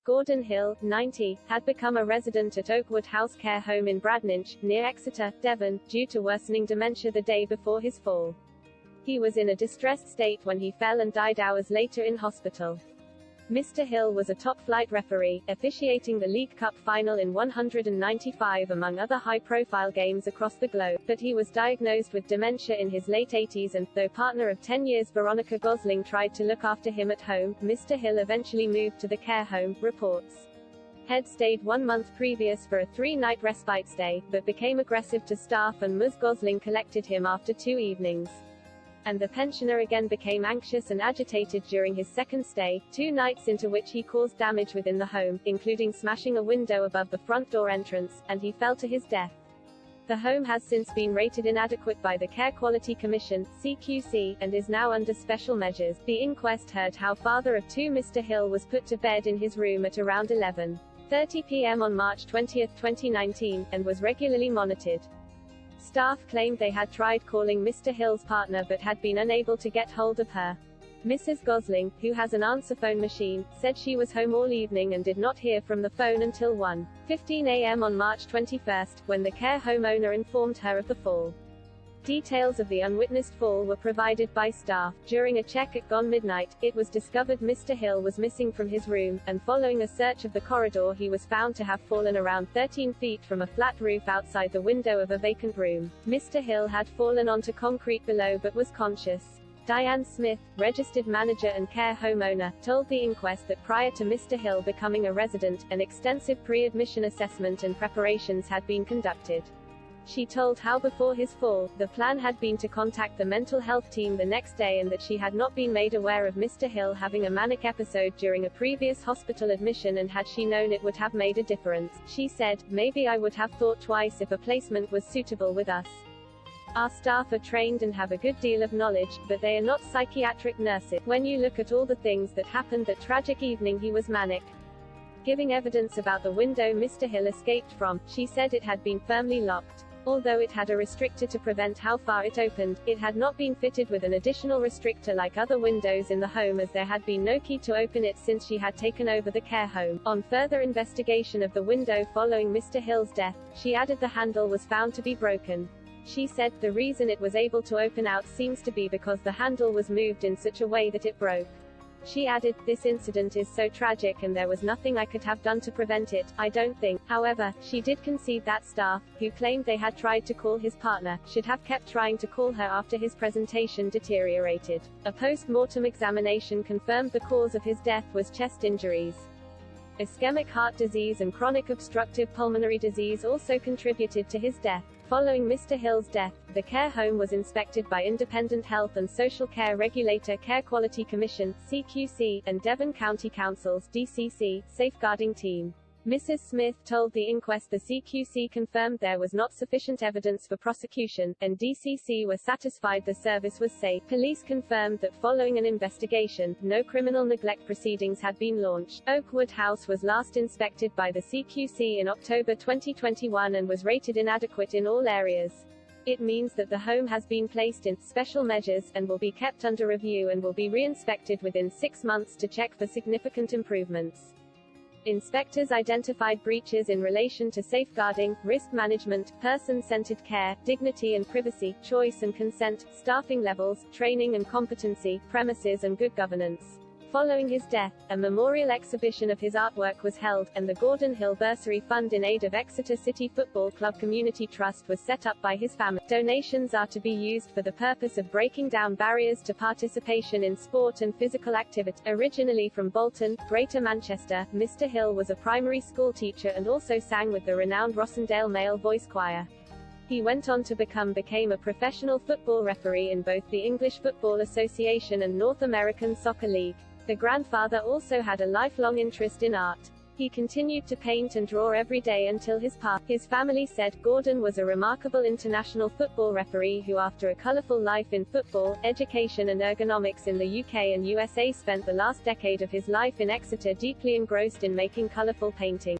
Gordon Hill, 90, had become a resident at Oakwood House Care Home in Bradninch, near Exeter, Devon, due to worsening dementia the day before his fall. He was in a distressed state when he fell and died hours later in hospital. Mr. Hill was a top-flight referee, officiating the League Cup final in 195 among other high-profile games across the globe, but he was diagnosed with dementia in his late 80s and, though partner of 10 years Veronica Gosling tried to look after him at home, Mr. Hill eventually moved to the care home, reports. Head stayed 1 month previous for a 3-night respite stay, but became aggressive to staff and Ms Gosling collected him after 2 evenings. And the pensioner again became anxious and agitated during his second stay, 2 nights into which he caused damage within the home, including smashing a window above the front door entrance, and he fell to his death. The home has since been rated inadequate by the Care Quality Commission, CQC, and is now under special measures. The inquest heard how father of 2 Mr. Hill was put to bed in his room at around 11:30 p.m. on March 20, 2019, and was regularly monitored. Staff claimed they had tried calling Mr. Hill's partner but had been unable to get hold of her. Mrs. Gosling, who has an answerphone machine, said she was home all evening and did not hear from the phone until 1:15 a.m. on March 21, when the care home owner informed her of the fall. Details of the unwitnessed fall were provided by staff. During a check at gone midnight, it was discovered Mr. Hill was missing from his room, and following a search of the corridor he was found to have fallen around 13 feet from a flat roof outside the window of a vacant room. Mr. Hill had fallen onto concrete below but was conscious. Dianne Smyth, registered manager and care home owner, told the inquest that prior to Mr. Hill becoming a resident, an extensive pre-admission assessment and preparations had been conducted. She told how before his fall, the plan had been to contact the mental health team the next day and that she had not been made aware of Mr. Hill having a manic episode during a previous hospital admission, and had she known it would have made a difference. She said, "Maybe I would have thought twice if a placement was suitable with us. Our staff are trained and have a good deal of knowledge, but they are not psychiatric nurses. When you look at all the things that happened that tragic evening, he was manic." Giving evidence about the window Mr. Hill escaped from, she said it had been firmly locked. Although it had a restrictor to prevent how far it opened, it had not been fitted with an additional restrictor like other windows in the home, as there had been no key to open it since she had taken over the care home. On further investigation of the window following Mr. Hill's death, she added the handle was found to be broken. She said, "The reason it was able to open out seems to be because the handle was moved in such a way that it broke." She added, "This incident is so tragic and there was nothing I could have done to prevent it, I don't think." However, she did concede that staff, who claimed they had tried to call his partner, should have kept trying to call her after his presentation deteriorated. A post-mortem examination confirmed the cause of his death was chest injuries. Ischemic heart disease and chronic obstructive pulmonary disease also contributed to his death. Following Mr. Hill's death, the care home was inspected by Independent Health and Social Care Regulator Care Quality Commission, CQC, and Devon County Council's DCC, safeguarding team. Mrs. Smyth told the inquest the CQC confirmed there was not sufficient evidence for prosecution, and DCC were satisfied the service was safe. Police confirmed that following an investigation, no criminal neglect proceedings had been launched. Oakwood House was last inspected by the CQC in October 2021 and was rated inadequate in all areas. It means that the home has been placed in special measures, and will be kept under review and will be re-inspected within 6 months to check for significant improvements. Inspectors identified breaches in relation to safeguarding, risk management, person-centered care, dignity and privacy, choice and consent, staffing levels, training and competency, premises and good governance. Following his death, a memorial exhibition of his artwork was held, and the Gordon Hill Bursary Fund in aid of Exeter City Football Club Community Trust was set up by his family. Donations are to be used for the purpose of breaking down barriers to participation in sport and physical activity. Originally from Bolton, Greater Manchester, Mr. Hill was a primary school teacher and also sang with the renowned Rossendale Male Voice Choir. He went on to became a professional football referee in both the English Football Association and North American Soccer League. The grandfather also had a lifelong interest in art. He continued to paint and draw every day until his passing. His family said, "Gordon was a remarkable international football referee who, after a colorful life in football, education and ergonomics in the UK and USA, spent the last decade of his life in Exeter deeply engrossed in making colorful painting."